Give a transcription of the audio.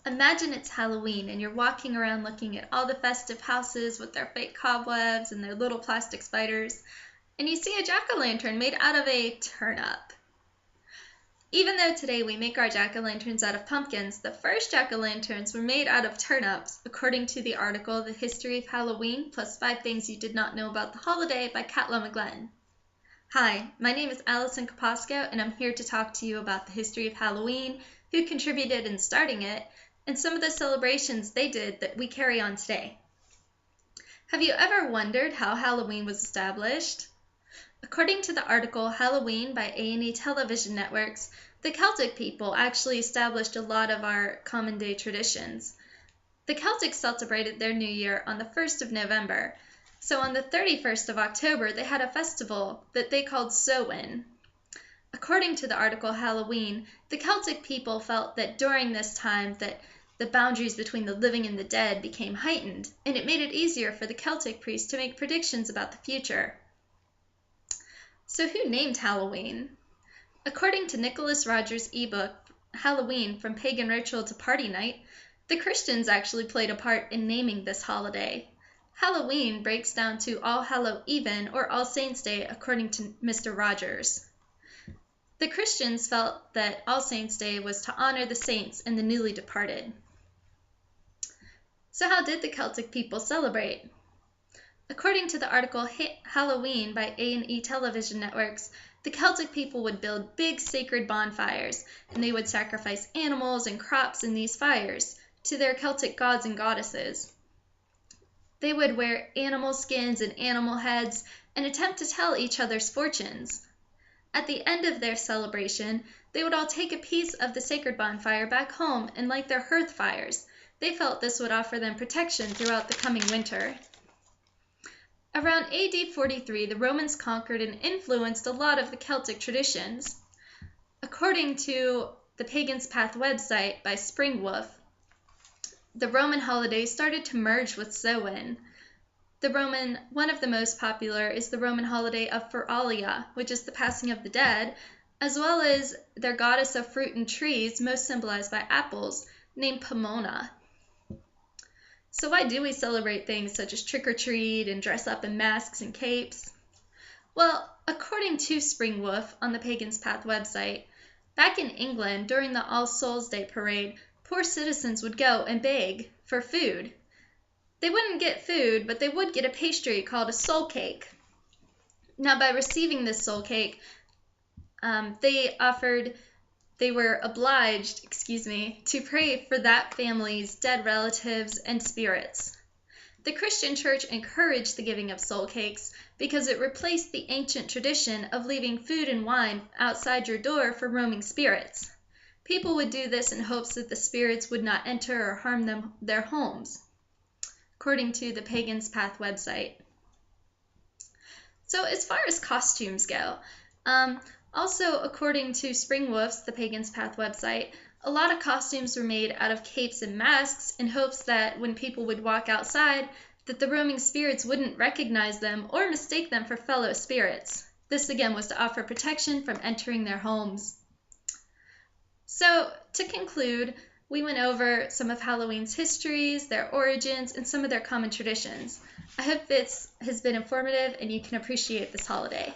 Imagine it's Halloween and you're walking around looking at all the festive houses with their fake cobwebs and their little plastic spiders, and you see a jack-o'-lantern made out of a turnip. Even though today we make our jack-o'-lanterns out of pumpkins, the first jack-o'-lanterns were made out of turnips, according to the article The History of Halloween plus 5 Things You Did Not Know About the Holiday by Katla McGlenn. Hi, my name is Allison Koposko, and I'm here to talk to you about the history of Halloween, who contributed in starting it, and some of the celebrations they did that we carry on today. Have you ever wondered how Halloween was established? According to the article Halloween by A&E Television Networks, the Celtic people actually established a lot of our common-day traditions. The Celtics celebrated their New Year on the 1st of November, so on the 31st of October they had a festival that they called Samhain. According to the article Halloween, the Celtic people felt that during this time that the boundaries between the living and the dead became heightened, and it made it easier for the Celtic priests to make predictions about the future. So who named Halloween? According to Nicholas Rogers' ebook, Halloween, From Pagan Ritual to Party Night, the Christians actually played a part in naming this holiday. Halloween breaks down to All Hallow Even or All Saints' Day, according to Mr. Rogers. The Christians felt that All Saints' Day was to honor the saints and the newly departed. So how did the Celtic people celebrate? According to the article Halloween by A&E Television Networks, the Celtic people would build big sacred bonfires, and they would sacrifice animals and crops in these fires to their Celtic gods and goddesses. They would wear animal skins and animal heads and attempt to tell each other's fortunes. At the end of their celebration, they would all take a piece of the sacred bonfire back home and light their hearth fires. They felt this would offer them protection throughout the coming winter. Around AD 43, the Romans conquered and influenced a lot of the Celtic traditions. According to the Pagan's Path website by Springwolf, the Roman holidays started to merge with Samhain. One of the most popular is the Roman holiday of Feralia, which is the passing of the dead, as well as their goddess of fruit and trees, most symbolized by apples, named Pomona. So why do we celebrate things such as trick-or-treat and dress up in masks and capes? Well, according to Springwolf on the Pagan's Path website, back in England during the All Souls' Day parade, poor citizens would go and beg for food. They wouldn't get food, but they would get a pastry called a soul cake. Now, by receiving this soul cake, they were obliged, to pray for that family's dead relatives and spirits. The Christian Church encouraged the giving of soul cakes because it replaced the ancient tradition of leaving food and wine outside your door for roaming spirits. People would do this in hopes that the spirits would not enter or harm their homes, according to the Pagan's Path website. So as far as costumes go, also according to Springwolf's The Pagan's Path website, a lot of costumes were made out of capes and masks in hopes that when people would walk outside, that the roaming spirits wouldn't recognize them or mistake them for fellow spirits. This again was to offer protection from entering their homes. So to conclude, we went over some of Halloween's histories, their origins, and some of their common traditions. I hope this has been informative and you can appreciate this holiday.